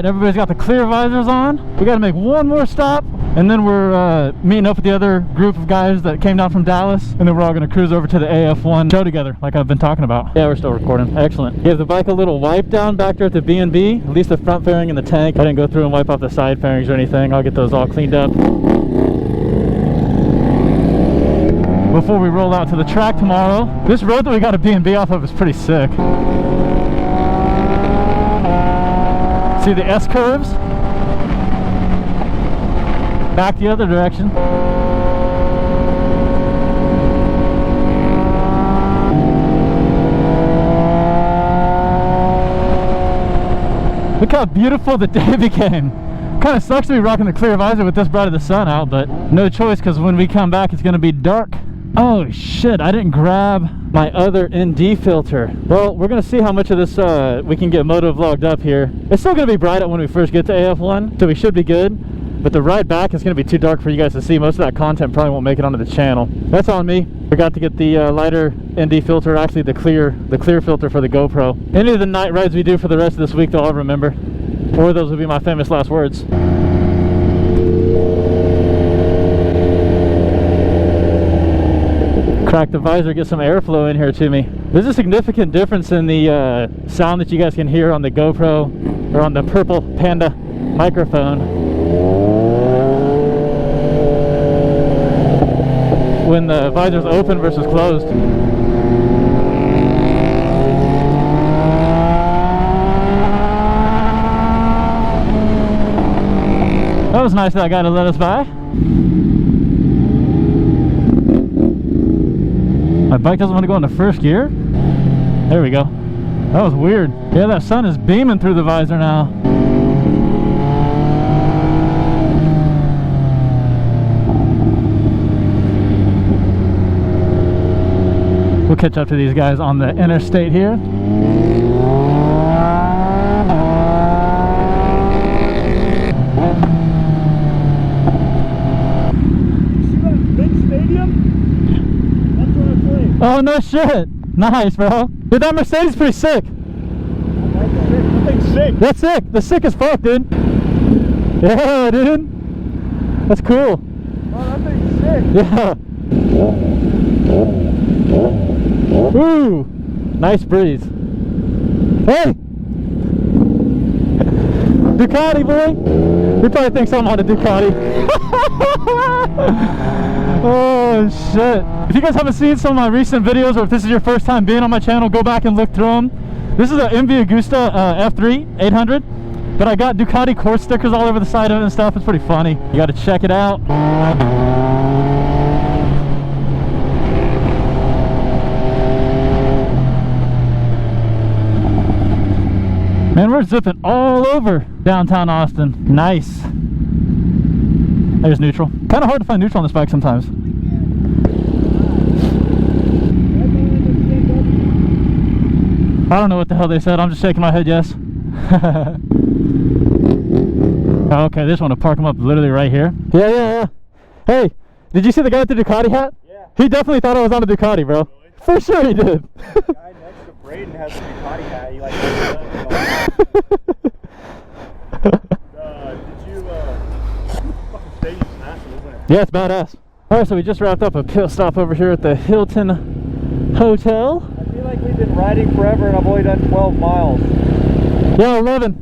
right, everybody's got the clear visors on. We got to make one more stop, and then we're meeting up with the other group of guys that came down from Dallas, and then we're all going to cruise over to the AF1 show together, like I've been talking about. Yeah, we're still recording. Excellent. Give the bike a little wipe down back there at the B&B, at least the front fairing and the tank. I didn't go through and wipe off the side fairings or anything. I'll get those all cleaned up before we roll out to the track tomorrow. This road that we got a B&B off of is pretty sick. See the S-curves? Back the other direction. Look how beautiful the day became. Kind of sucks to be rocking the clear visor with this bright of the sun out, but no choice, because when we come back it's going to be dark. Oh shit, I didn't grab my other ND filter. Well, we're going to see how much of this we can get moto vlogged up here. It's still going to be bright when we first get to AF1, so we should be good. But the ride back is going to be too dark for you guys to see. Most of that content probably won't make it onto the channel. That's on me. Forgot to get the lighter ND filter, actually the clear filter for the GoPro. Any of the night rides we do for the rest of this week, they'll all remember. Or those will be my famous last words. Crack the visor, get some airflow in here to me. There's a significant difference in the sound that you guys can hear on the GoPro or on the Purple Panda microphone when the visor's open versus closed. That was nice of that guy to let us by. My bike doesn't want to go into first gear. There we go. That was weird. Yeah, that sun is beaming through the visor now. We'll catch up to these guys on the interstate here. Oh, no shit. Nice, bro. Dude, that Mercedes is pretty sick. That thing's sick. That's sick. That's sick as fuck, dude. Yeah, dude. That's cool. Oh, that thing's sick. Yeah. Ooh. Nice breeze. Hey. Ducati, boy. He probably thinks I'm on a Ducati. Oh shit. If you guys haven't seen some of my recent videos, or if this is your first time being on my channel, go back and look through them. This is an MV AGUSTA F3 800, but I got Ducati course stickers all over the side of it and stuff. It's pretty funny. You got to check it out. Man, we're zipping all over downtown Austin. Nice. There's neutral. Kind of hard to find neutral on this bike sometimes. I don't know what the hell they said. I'm just shaking my head yes. Okay, they just want to park them up literally right here. Yeah. Hey, did you see the guy with the Ducati hat? Yeah. He definitely thought I was on a Ducati, bro. Really? For sure he did. The guy next to Braden has a Ducati hat. He like did you fucking stadium's massive, isn't it? Yeah, it's badass. Alright, so we just wrapped up a pit stop over here at the Hilton Hotel. I feel like we've been riding forever and I've only done 12 miles. Yeah, 11.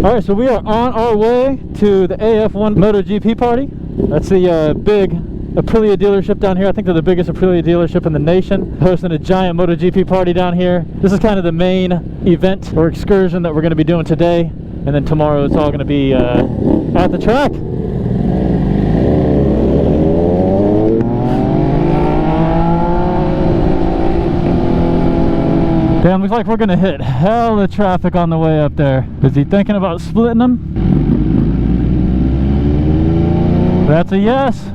Alright, so we are on our way to the AF1 MotoGP party. That's the big Aprilia dealership down here. I think they're the biggest Aprilia dealership in the nation, hosting a giant MotoGP party down here. This is kind of the main event or excursion that we're going to be doing today, and then tomorrow it's all going to be at the track. Damn, looks like we're going to hit hella traffic on the way up there. Is he thinking about splitting them? That's a yes.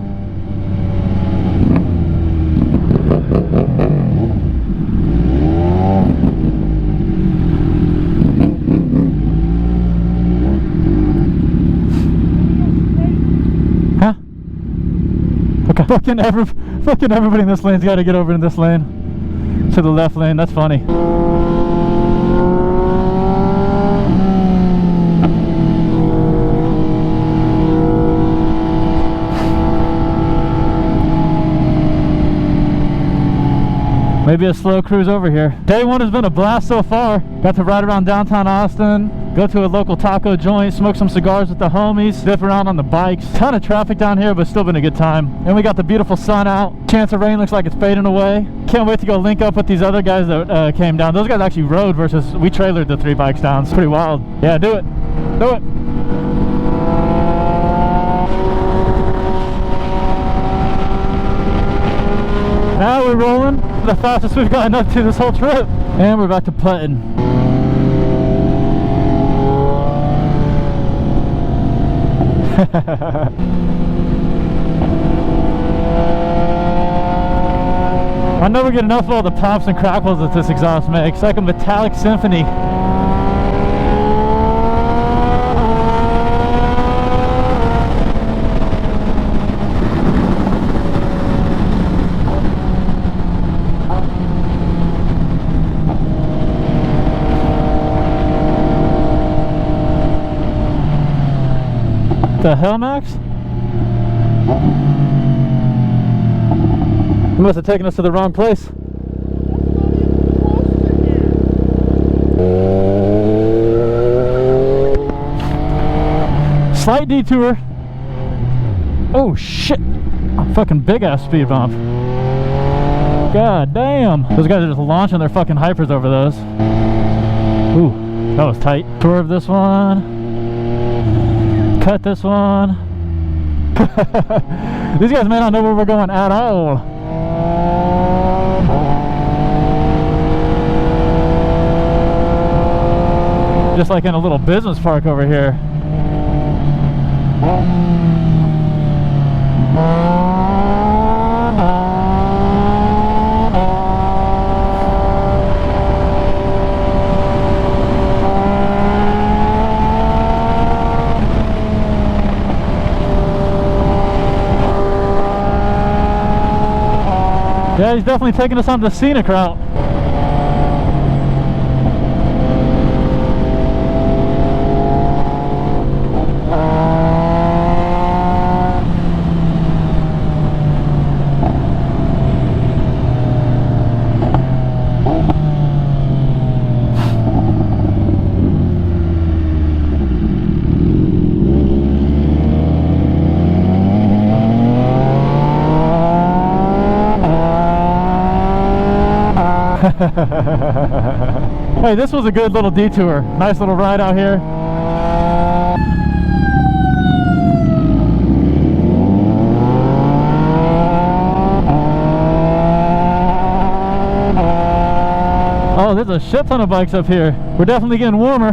Huh? fucking everybody in this lane's got to get over in this lane. To the left lane, that's funny. Maybe a slow cruise over here. Day one has been a blast so far. Got to ride around downtown Austin, go to a local taco joint, smoke some cigars with the homies, dip around on the bikes. Ton of traffic down here, but still been a good time. And we got the beautiful sun out. Chance of rain looks like it's fading away. Can't wait to go link up with these other guys that came down. Those guys actually rode versus we trailered the 3 bikes down. It's pretty wild. Yeah, do it. Do it. Now we're rolling. The fastest we've gotten up to this whole trip. And we're back to putting. I never get enough of all the pops and crackles that this exhaust makes. It's like a metallic symphony. The hell, Max? You must have taken us to the wrong place. Slight detour. Oh shit! A fucking big ass speed bump. God damn! Those guys are just launching their fucking hypers over those. Ooh, that was tight. Swerve this one. Cut this one. These guys may not know where we're going at all. Just like in a little business park over here. Yeah, he's definitely taking us on the scenic route. Hey, this was a good little detour. Nice little ride out here. Oh, there's a shit ton of bikes up here. We're definitely getting warmer.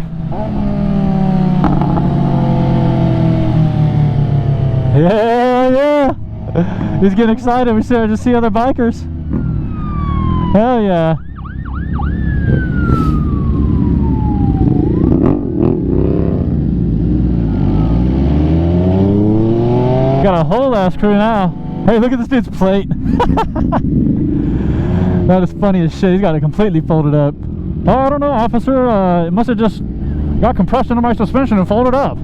Yeah. He's getting excited. We started to see other bikers. Hell yeah. Got a whole ass crew now. Hey, look at this dude's plate. That is funny as shit. He's got it completely folded up. Oh, I don't know, officer. It must have just got compressed into my suspension and folded up.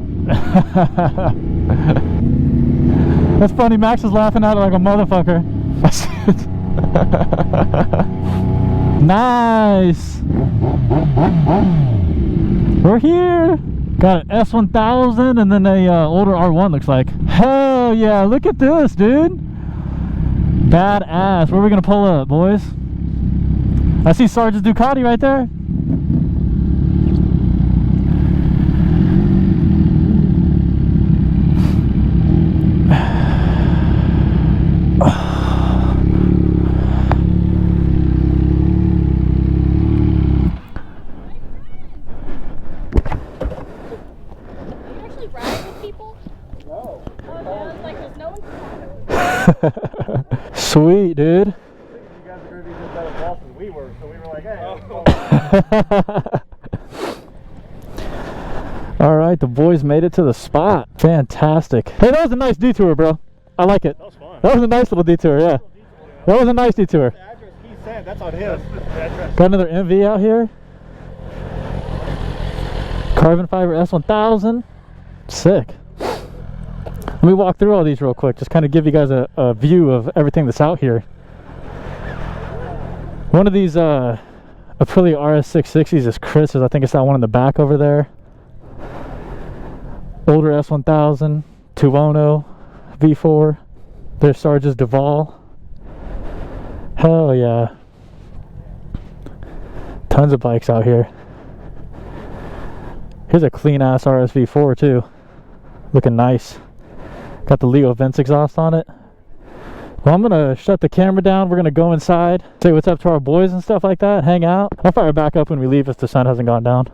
That's funny. Max is laughing at it like a motherfucker. Nice. We're here. Got an S1000 and then a older R1 looks like. Hell yeah, look at this, dude. Badass. Where are we gonna pull up, boys? I see Sarge's Ducati right there. Sweet, dude. You guys are going to be just better boss than we were, so we were like, hey. All right, the boys made it to the spot. Fantastic. Hey, that was a nice detour, bro. I like it. That was fun. That was a nice little detour, yeah. That was a nice detour. The address he said, that's on him. Got another MV out here. Carbon fiber S1000. Sick. Let me walk through all these real quick, just kind of give you guys a view of everything that's out here. One of these Aprilia RS660s is Chris's. I think it's that one in the back over there. Older S1000, Tuono V4. There's Sarge's Duval. Hell yeah. Tons of bikes out here. Here's a clean ass RSV4 too. Looking nice. Got the Leo Vents exhaust on it. Well, I'm gonna shut the camera down. We're gonna go inside, say what's up to our boys and stuff like that, hang out. I'll fire back up when we leave if the sun hasn't gone down.